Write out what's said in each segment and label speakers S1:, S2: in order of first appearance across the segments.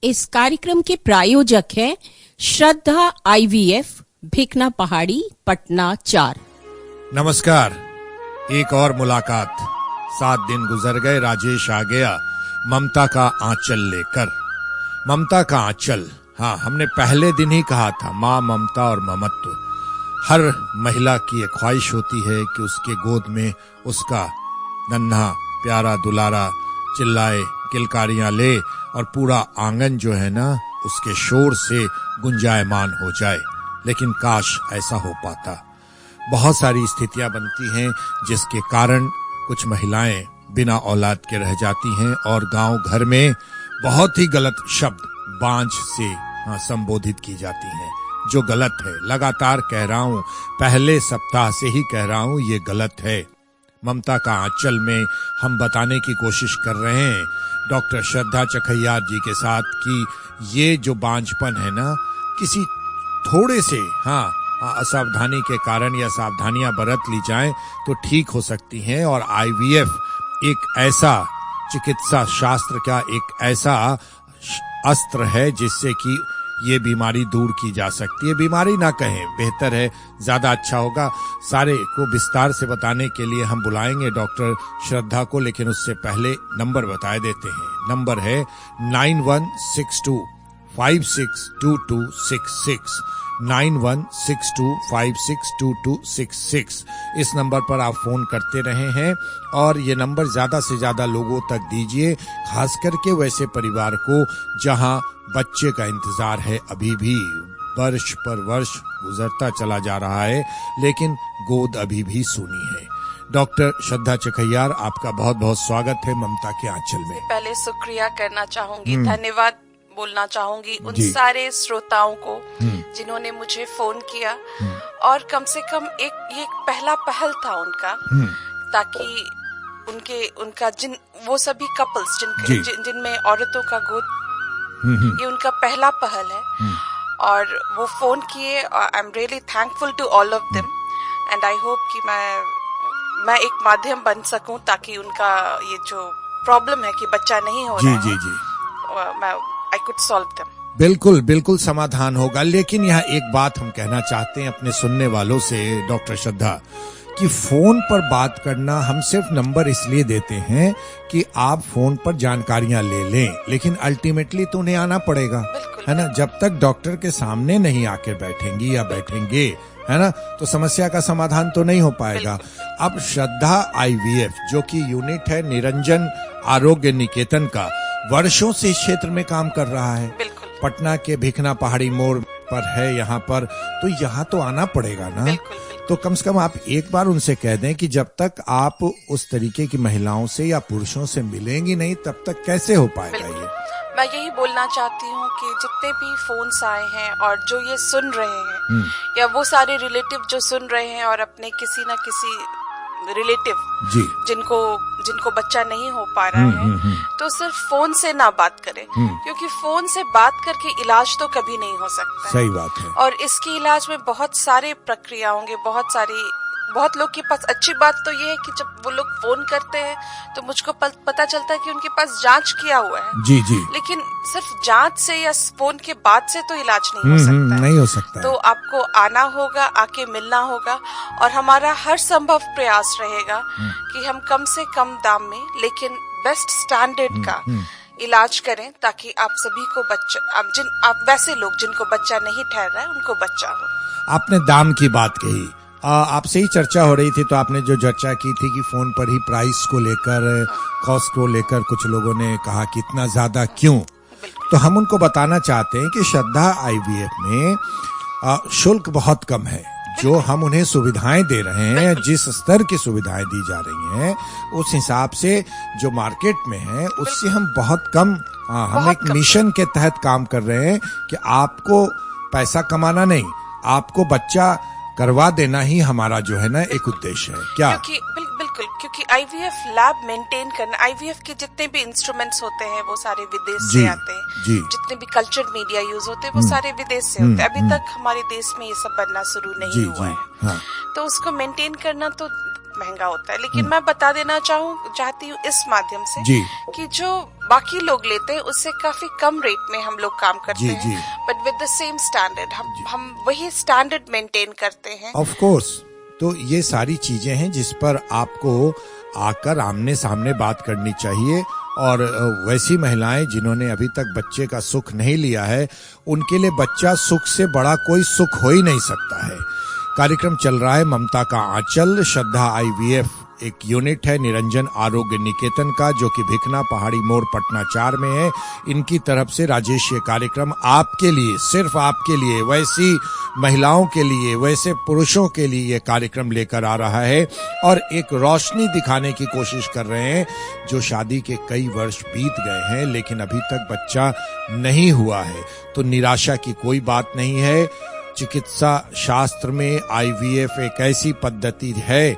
S1: इस कार्यक्रम के प्रायोजक हैं श्रद्धा IVF, भिकना पहाड़ी, पटना 4।
S2: नमस्कार। एक और मुलाकात। 7 दिन गुजर गए, राजेश आ गया ममता का आंचल लेकर। ममता का आंचल, हाँ, हमने पहले दिन ही कहा था, माँ ममता और ममत्व। हर महिला की एक ख्वाहिश होती है कि उसके गोद में उसका नन्हा प्यारा दुलारा चिल्लाए, किलकारियां ले और पूरा आंगन जो है ना उसके शोर से गुंजायमान हो जाए। लेकिन काश ऐसा हो पाता। बहुत सारी स्थितियां बनती हैं जिसके कारण कुछ महिलाएं बिना औलाद के रह जाती हैं और गांव घर में बहुत ही गलत शब्द बांझ से संबोधित की जाती हैं, जो गलत है। लगातार कह रहा हूं, पहले सप्ताह से ही कह रहा हूं, ये गलत है। ममता का आंचल में हम बताने की कोशिश कर रहे हैं डॉक्टर श्रद्धा चखैयार जी के साथ कि ये जो बांझपन है ना, किसी थोड़े से असावधानी के कारण या सावधानियां बरत ली जाएं तो ठीक हो सकती हैं। और IVF एक ऐसा चिकित्सा शास्त्र का एक ऐसा अस्त्र है जिससे कि ये बीमारी दूर की जा सकती है। बीमारी ना कहें, बेहतर है, ज्यादा अच्छा होगा। सारे को विस्तार से बताने के लिए हम बुलाएंगे डॉक्टर श्रद्धा को, लेकिन उससे पहले नंबर बता देते हैं। नंबर है 9162562266, 9162562266। इस नंबर पर आप फोन करते रहे हैं और ये नंबर ज्यादा से ज्यादा लोगों तक दीजिए, खास करके वैसे परिवार को जहां बच्चे का इंतजार है। अभी भी वर्ष पर वर्ष गुजरता चला जा रहा है, लेकिन गोद अभी भी सूनी है। डॉक्टर श्रद्धा चखैयार, आपका बहुत बहुत स्वागत है ममता के आंचल में।
S3: पहले शुक्रिया करना चाहूंगी, धन्यवाद बोलना चाहूंगी उन सारे श्रोताओं को जिन्होंने मुझे फोन किया। और कम से कम ये एक पहला पहल था उनका, ताकि उनका वो सभी कपल्स जिनमें औरतों का गोद, ये उनका पहला पहल है। और वो फोन किए और I am really thankful to all of them and I hope कि मैं एक माध्यम बन सकूं ताकि उनका ये जो प्रॉब्लम है कि बच्चा नहीं हो रहा है, I could solve them.
S2: बिल्कुल बिल्कुल समाधान होगा। लेकिन यहाँ एक बात हम कहना चाहते हैं अपने सुनने वालों से डॉक्टर श्रद्धा, कि फोन पर बात करना हम सिर्फ नंबर इसलिए देते हैं कि आप फोन पर जानकारियां ले लें, लेकिन अल्टीमेटली तो उन्हें आना पड़ेगा, है ना। जब तक डॉक्टर के सामने नहीं आकर बैठेंगी या बैठेंगे, है ना, तो समस्या का समाधान तो नहीं हो पाएगा। अब श्रद्धा IVF जो कि यूनिट है निरंजन आरोग्य निकेतन का, वर्षों से इस क्षेत्र में काम कर रहा है। पटना के भिकना पहाड़ी मोड़ पर है यहाँ पर, तो यहाँ तो आना पड़ेगा ना। तो कम से कम आप एक बार उनसे कह दें कि जब तक आप उस तरीके की महिलाओं से या पुरुषों से मिलेंगी नहीं, तब तक कैसे हो पाएगा ये।
S3: मैं यही बोलना चाहती हूँ कि जितने भी फोन्स आए हैं और जो ये सुन रहे हैं, या वो सारे रिलेटिव जो सुन रहे हैं और अपने किसी न किसी रिलेटिव जिनको बच्चा नहीं हो पा रहा है, तो सिर्फ फोन से ना बात करें, क्योंकि फोन से बात करके इलाज तो कभी नहीं हो सकता।
S2: सही बात है। और
S3: इसके इलाज में बहुत सारे प्रक्रिया होंगे, बहुत लोग के पास। अच्छी बात तो ये है कि जब वो लोग फोन करते हैं तो मुझको पता चलता है कि उनके पास जांच किया हुआ है।
S2: जी।
S3: लेकिन सिर्फ जांच से या फोन के बाद से तो इलाज नहीं हो सकता।
S2: नहीं हो सकता।
S3: तो आपको आना होगा, आके मिलना होगा, और हमारा हर संभव प्रयास रहेगा कि हम कम से कम दाम में लेकिन बेस्ट स्टैंडर्ड का इलाज करें, ताकि आप सभी को आप वैसे लोग जिनको बच्चा नहीं ठहर रहा है उनको बच्चा हो।
S2: आपने दाम की बात कही, आपसे ही चर्चा हो रही थी, तो आपने जो चर्चा की थी कि फोन पर ही प्राइस को लेकर, कॉस्ट को लेकर कुछ लोगों ने कहा कि इतना ज्यादा क्यों। तो हम उनको बताना चाहते हैं कि श्रद्धा IVF में शुल्क बहुत कम है। जो हम उन्हें सुविधाएं दे रहे हैं, जिस स्तर की सुविधाएं दी जा रही हैं, उस हिसाब से जो मार्केट में है उससे हम बहुत कम, हम एक मिशन के तहत काम कर रहे हैं कि आपको पैसा कमाना नहीं, आपको बच्चा करवा देना ही हमारा जो है ना एक उद्देश्य है। क्या?
S3: बिल्कुल, क्योंकि IVF लैब मेंटेन करना, IVF के जितने भी इंस्ट्रूमेंट्स होते हैं वो सारे विदेश से आते हैं। जितने भी कल्चर मीडिया यूज होते हैं वो सारे विदेश से होते हैं। अभी तक हमारे देश में ये सब बनना शुरू नहीं हुआ है। तो उसको मेंटेन करना तो महंगा होता है। लेकिन मैं बता देना चाहती हूँ इस माध्यम से कि जो बाकी लोग लेते हैं उससे काफी कम रेट में हम लोग काम करते
S2: जी,
S3: हैं, but with the same standard हम वही स्टैंडर्ड मेंटेन करते हैं।
S2: Of course. तो ये सारी चीजें हैं जिस पर आपको आकर आमने सामने बात करनी चाहिए, और वैसी महिलाएं जिन्होंने अभी तक बच्चे का सुख नहीं लिया है, उनके लिए बच्चा सुख से बड़ा कोई सुख हो ही नहीं सकता है। कार्यक्रम चल रहा है ममता का आंचल, श्रद्धा IVF एक यूनिट है निरंजन आरोग्य निकेतन का, जो कि भिकना पहाड़ी मोड़ पटना 4 में है। इनकी तरफ से राजेश ये कार्यक्रम आपके लिए, सिर्फ आपके लिए, वैसी महिलाओं के लिए, वैसे पुरुषों के लिए ये कार्यक्रम लेकर आ रहा है, और एक रोशनी दिखाने की कोशिश कर रहे हैं। जो शादी के कई वर्ष बीत गए हैं लेकिन अभी तक बच्चा नहीं हुआ है, तो निराशा की कोई बात नहीं है। चिकित्सा शास्त्र में IVF एक ऐसी पद्धति है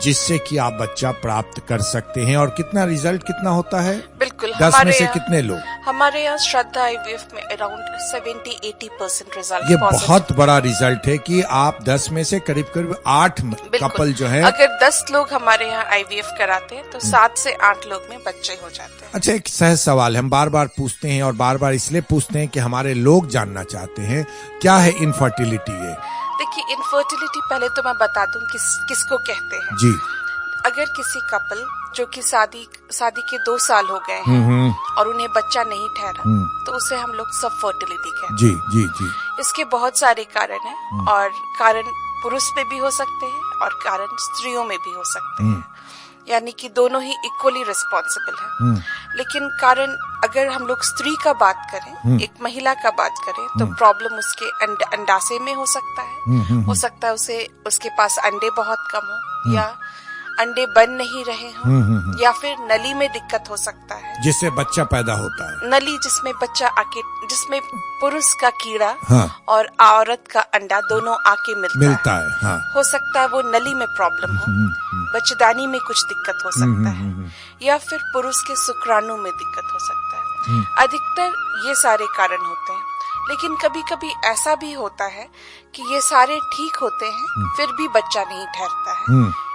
S2: जिससे कि आप बच्चा प्राप्त कर सकते हैं। और कितना रिजल्ट कितना होता है?
S3: बिल्कुल,
S2: 10 में से कितने लोग?
S3: हमारे यहाँ श्रद्धा IVF में अराउंड 70-80% रिजल्ट।
S2: ये बहुत बड़ा रिजल्ट है कि आप 10 में से करीब करीब 8 कपल जो है,
S3: अगर 10 लोग हमारे यहाँ IVF कराते हैं तो 7 से 8 लोग में बच्चे हो जाते हैं।
S2: अच्छा, एक सहज सवाल हम बार बार पूछते हैं, और बार बार इसलिए पूछते हैं कि हमारे लोग जानना चाहते हैं, क्या है इनफर्टिलिटी? ये
S3: देखिए, इनफर्टिलिटी पहले तो मैं बता दूं किसको कहते हैं।
S2: जी।
S3: अगर किसी कपल जो कि शादी के 2 साल हो गए हैं और उन्हें बच्चा नहीं ठहरा, तो उसे हम लोग सब फर्टिलिटी कहते हैं।
S2: जी जी जी।
S3: इसके बहुत सारे कारण हैं, और कारण पुरुष में भी हो सकते हैं और कारण स्त्रियों में भी हो सकते हैं, यानी कि दोनों ही इक्वली रिस्पॉन्सिबल हैं। लेकिन कारण अगर हम लोग स्त्री का बात करें, एक महिला का बात करें, तो प्रॉब्लम उसके अंडाशय में हो सकता है। हो सकता है उसके पास अंडे बहुत कम हो, या अंडे बन नहीं रहे हों, या फिर नली में दिक्कत हो सकता है
S2: जिससे बच्चा पैदा होता है।
S3: नली जिसमें बच्चा आके, जिसमें पुरुष का कीड़ा और औरत का अंडा दोनों आके मिलता है। हाँ। हो सकता है वो नली में प्रॉब्लम हो, बच्चेदानी में कुछ दिक्कत हो सकता है, या फिर पुरुष के शुक्राणु में दिक्कत हो सकता है। अधिकतर ये सारे कारण होते हैं, लेकिन कभी कभी ऐसा भी होता है कि ये सारे ठीक होते हैं फिर भी बच्चा नहीं ठहरता है।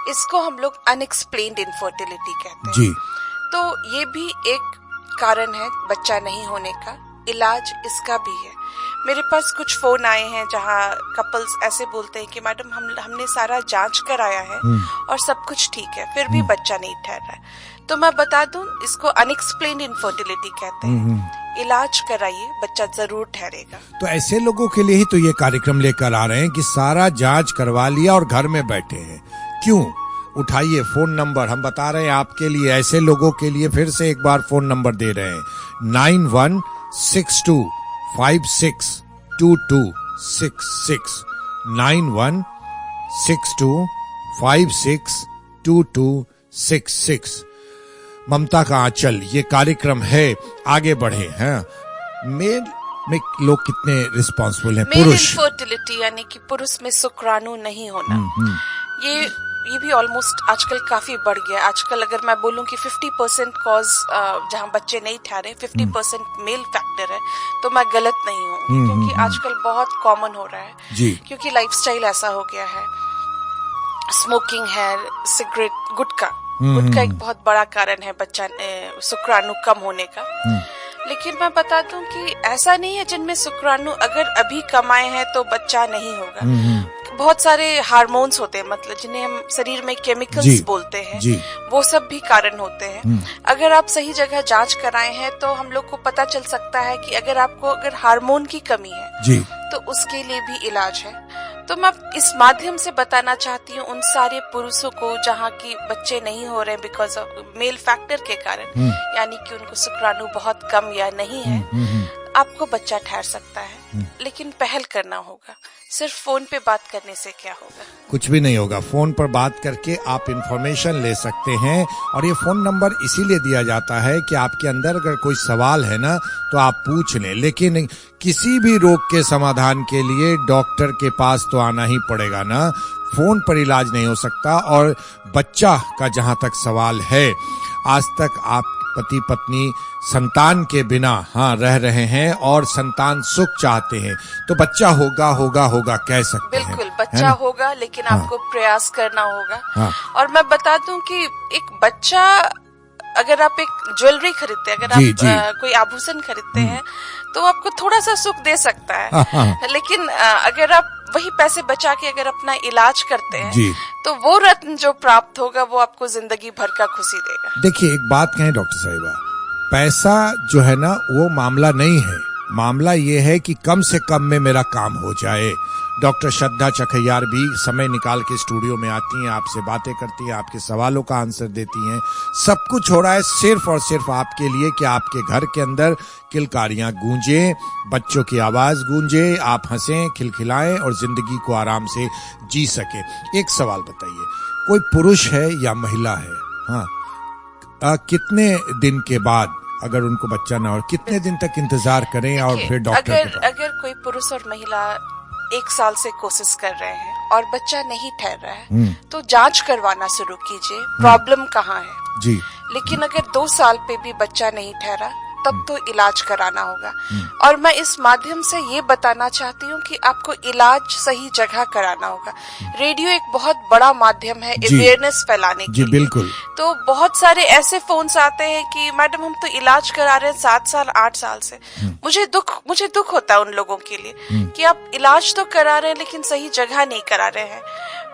S3: इसको हम लोग अनएक्सप्लेन्ड इनफर्टिलिटी कहते हैं। जी। तो ये भी एक कारण है बच्चा नहीं होने का। इलाज इसका भी है। मेरे पास कुछ फोन आए हैं जहाँ कपल्स ऐसे बोलते हैं कि मैडम हमने सारा जांच कराया है और सब कुछ ठीक है, फिर भी बच्चा नहीं ठहर रहा है। तो मैं बता दूं, इसको अनएक्सप्लेन्ड इनफर्टिलिटी कहते हैं। इलाज कराइए, बच्चा जरूर ठहरेगा।
S2: तो ऐसे लोगों के लिए ही तो ये कार्यक्रम लेकर आ रहे हैं कि सारा जांच करवा लिया और घर में बैठे हैं। क्यों? उठाइए फोन नंबर, हम बता रहे हैं आपके लिए, ऐसे लोगों के लिए फिर से एक बार फोन नंबर दे रहे हैं, 9162562266 9162562266। ममता का आंचल ये कार्यक्रम है, आगे बढ़े हैं। मेल में लोग कितने रिस्पॉन्सिबल हैं?
S3: पुरुष इनफर्टिलिटी यानी कि पुरुष में शुक्राणु नहीं होना, ये भी ऑलमोस्ट आजकल काफी बढ़ गया। आजकल अगर मैं बोलूं कि 50% कॉज जहां बच्चे नहीं ठहरे 50% मेल फैक्टर है, तो मैं गलत नहीं हूँ, क्योंकि आजकल बहुत कॉमन हो रहा है जी। क्योंकि लाइफस्टाइल ऐसा हो गया है, स्मोकिंग है, सिगरेट, गुटखा एक बहुत बड़ा कारण है बच्चा शुक्राणु कम होने का। लेकिन मैं बता दूं कि ऐसा नहीं है जिनमें शुक्राणु अगर अभी कम आए हैं तो बच्चा नहीं होगा। बहुत सारे हार्मोन्स होते हैं, मतलब जिन्हें हम शरीर में केमिकल्स बोलते हैं, वो सब भी कारण होते हैं। अगर आप सही जगह जांच कराए हैं तो हम लोग को पता चल सकता है कि अगर हार्मोन की कमी है तो उसके लिए भी इलाज है। तो मैं इस माध्यम से बताना चाहती हूँ उन सारे पुरुषों को जहाँ की बच्चे नहीं हो रहे बिकॉज ऑफ मेल फैक्टर के कारण, यानी कि उनको शुक्राणु बहुत कम या नहीं है, आपको बच्चा ठहर सकता है, लेकिन पहल करना होगा। सिर्फ फोन पे बात करने से क्या होगा? कुछ
S2: भी नहीं होगा। फोन पर बात करके आप इंफॉर्मेशन ले सकते हैं, और ये फोन नंबर इसीलिए दिया जाता है कि आपके अंदर अगर कोई सवाल है ना तो आप पूछ लें। लेकिन किसी भी रोग के समाधान के लिए डॉक्टर के पास तो आना ही पड़ेगा ना, फोन पर इलाज नहीं हो सकता। और बच्चा का जहां तक सवाल है, आज तक आप पति पत्नी संतान के बिना रह रहे हैं और संतान सुख चाहते हैं, तो बच्चा होगा होगा होगा कह सकते हैं।
S3: बिल्कुल बच्चा होगा, लेकिन आपको प्रयास करना होगा। और मैं बता दूं कि एक बच्चा अगर आप एक ज्वेलरी खरीदते हैं, अगर
S2: जी,
S3: आप कोई आभूषण खरीदते हैं तो आपको थोड़ा सा सुख दे सकता है, लेकिन अगर आप वही पैसे बचा के अगर अपना इलाज करते हैं तो वो रत्न जो प्राप्त होगा वो आपको जिंदगी भर का खुशी देगा।
S2: देखिए एक बात कहें डॉक्टर साहिबा, पैसा जो है ना वो मामला नहीं है, मामला ये है कि कम से कम में मेरा काम हो जाए। डॉक्टर श्रद्धा चखैयार भी समय निकाल के स्टूडियो में आती हैं, आपसे बातें करती हैं, आपके सवालों का आंसर देती हैं। सब कुछ हो रहा है सिर्फ और सिर्फ आपके लिए कि आपके घर के अंदर किलकारियां गूंजे, बच्चों की आवाज गूंजे, आप हंसें, खिलखिलाएं और जिंदगी को आराम से जी सके। एक सवाल बताइए, कोई पुरुष है या महिला है, हाँ, कितने दिन के बाद अगर उनको बच्चा ना हो, कितने दिन तक इंतजार करें और फिर डॉक्टर के पास?
S3: अगर कोई पुरुष और महिला 1 साल से कोशिश कर रहे हैं और बच्चा नहीं ठहर रहा है तो जांच करवाना शुरू कीजिए, प्रॉब्लम कहाँ है
S2: जी।
S3: लेकिन अगर 2 साल पे भी बच्चा नहीं ठहरा तब तो इलाज कराना होगा। और मैं इस माध्यम से ये बताना चाहती हूँ कि आपको इलाज सही जगह कराना होगा। रेडियो एक बहुत बड़ा माध्यम है अवेयरनेस फैलाने के लिए।
S2: बिल्कुल।
S3: तो बहुत सारे ऐसे फोन्स आते हैं कि मैडम हम तो इलाज करा रहे हैं 7 साल 8 साल से। मुझे दुख होता है उन लोगों के लिए कि आप इलाज तो करा रहे हैं लेकिन सही जगह नहीं करा रहे हैं।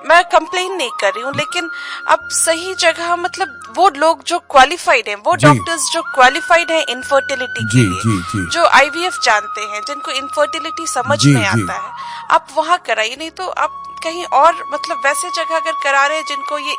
S3: मैं कंप्लेन नहीं कर रही हूँ, लेकिन अब सही जगह मतलब वो लोग जो क्वालिफाइड हैं, वो डॉक्टर्स जो क्वालिफाइड हैं इनफर्टिलिटी के लिए, जो IVF जानते हैं, जिनको इनफर्टिलिटी समझ में आता है, आप वहाँ कराइए। नहीं तो आप कहीं और मतलब वैसे जगह अगर करा रहे हैं जिनको ये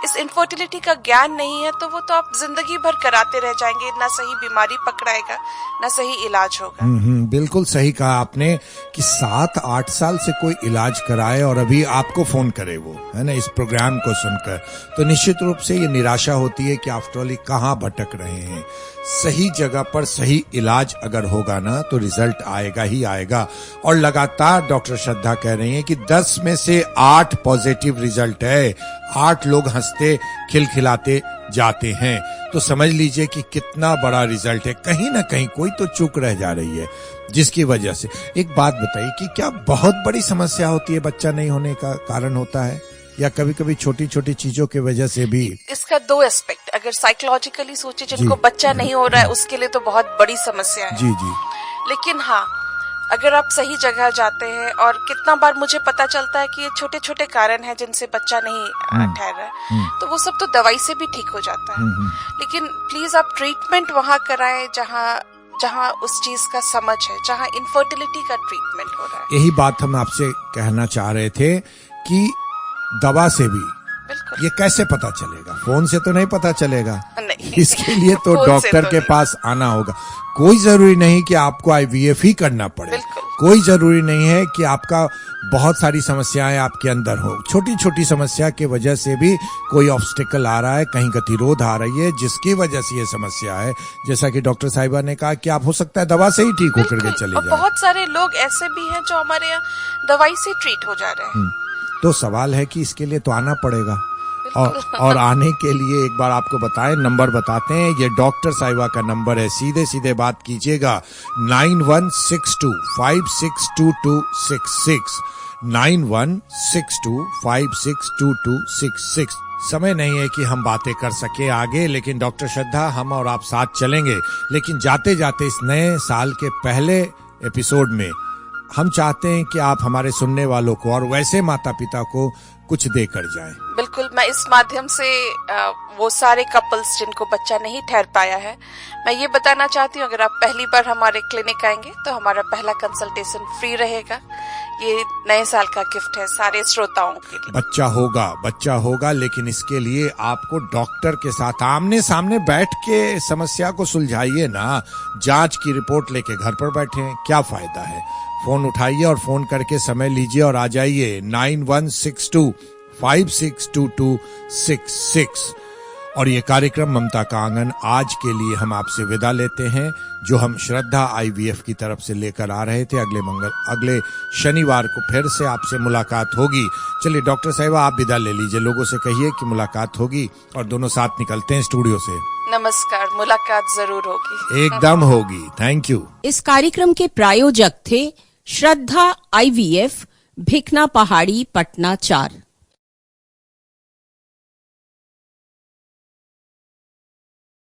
S3: इस इनफर्टिलिटी का ज्ञान नहीं है तो वो तो आप जिंदगी भर कराते रह जाएंगे, ना सही बीमारी पकड़ाएगा ना सही इलाज होगा।
S2: बिल्कुल सही कहा आपने कि 7-8 साल से कोई इलाज कराए और अभी आपको फोन करे वो, है ना, इस प्रोग्राम को सुनकर, तो निश्चित रूप से ये निराशा होती है कि आफ्टर ऑल कहाँ भटक रहे हैं। सही जगह पर सही इलाज अगर होगा ना तो रिजल्ट आएगा ही आएगा। और लगातार डॉक्टर श्रद्धा कह रही हैं कि 10 में से 8 पॉजिटिव रिजल्ट है, 8 लोग हंसते खिलखिलाते जाते हैं। तो समझ लीजिए कि कितना बड़ा रिजल्ट है। कहीं ना कहीं कोई तो चूक रह जा रही है जिसकी वजह से। एक बात बताइए कि क्या बहुत बड़ी समस्या होती है बच्चा नहीं होने का कारण होता है, या कभी कभी छोटी छोटी चीजों की वजह से भी?
S3: इसका 2 एस्पेक्ट, अगर साइकोलॉजिकली सोचे जिनको बच्चा नहीं हो रहा है उसके लिए तो बहुत बड़ी समस्या है।
S2: जी।
S3: लेकिन हाँ, अगर आप सही जगह जाते हैं, और कितना बार मुझे पता चलता है कि ये छोटे छोटे कारण हैं जिनसे बच्चा नहीं ठहर रहा है, तो वो सब तो दवाई से भी ठीक हो जाता है। लेकिन प्लीज आप ट्रीटमेंट वहाँ कराएं जहाँ उस चीज का समझ है, जहाँ इनफर्टिलिटी का ट्रीटमेंट हो रहा है।
S2: यही बात हम आपसे कहना चाह रहे थे कि दवा से भी ये कैसे पता चलेगा? फोन से तो नहीं पता चलेगा,
S3: नहीं।
S2: इसके लिए तो डॉक्टर के पास आना होगा। कोई जरूरी नहीं कि आपको IVF ही करना पड़े, कोई जरूरी नहीं है कि आपका बहुत सारी समस्याएं आपके अंदर हो। छोटी छोटी समस्या की वजह से भी कोई ऑब्स्टिकल आ रहा है, कहीं गतिरोध आ रही है, जिसकी वजह से ये समस्या है। जैसा कि डॉक्टर साहिबा ने कहा कि आप हो सकता है दवा से ही ठीक होकर के चले जाए।
S3: बहुत सारे लोग ऐसे भी हैं जो हमारे यहाँ दवाई से ट्रीट हो जा रहे हैं।
S2: तो सवाल है कि इसके लिए तो आना पड़ेगा, और आने के लिए एक बार आपको बताएं, नंबर बताते हैं। ये डॉक्टर साहिबा का नंबर है, सीधे सीधे बात कीजिएगा। 9162562266 9162562266। समय नहीं है कि हम बातें कर सके आगे, लेकिन डॉक्टर श्रद्धा हम और आप साथ चलेंगे। लेकिन जाते जाते इस नए साल के पहले एपिसोड में हम चाहते हैं कि आप हमारे सुनने वालों को और वैसे माता पिता को कुछ देकर जाएं।
S3: बिल्कुल, मैं इस माध्यम से वो सारे कपल्स जिनको बच्चा नहीं ठहर पाया है, मैं ये बताना चाहती हूँ, अगर आप पहली बार हमारे क्लिनिक आएंगे तो हमारा पहला कंसल्टेशन फ्री रहेगा। ये नए साल का गिफ्ट है सारे श्रोताओं के लिए।
S2: बच्चा होगा, लेकिन इसके लिए आपको डॉक्टर के साथ आमने सामने बैठ के समस्या को सुलझाइए ना। जांच की रिपोर्ट लेके घर पर बैठे क्या फायदा है? फोन उठाइए और फोन करके समय लीजिए और आ जाइए 9162562266। और ये कार्यक्रम ममता का आंगन, आज के लिए हम आपसे विदा लेते हैं, जो हम श्रद्धा IVF की तरफ से लेकर आ रहे थे। अगले शनिवार को फिर से आपसे मुलाकात होगी। चलिए डॉक्टर साहिबा, आप विदा ले लीजिए, लोगों से कहिए कि मुलाकात होगी और दोनों साथ निकलते हैं स्टूडियो से।
S3: नमस्कार, मुलाकात जरूर होगी,
S2: एकदम होगी। Thank you.
S1: इस कार्यक्रम के प्रायोजक थे श्रद्धा IVF, भिकना पहाड़ी, पटना 4।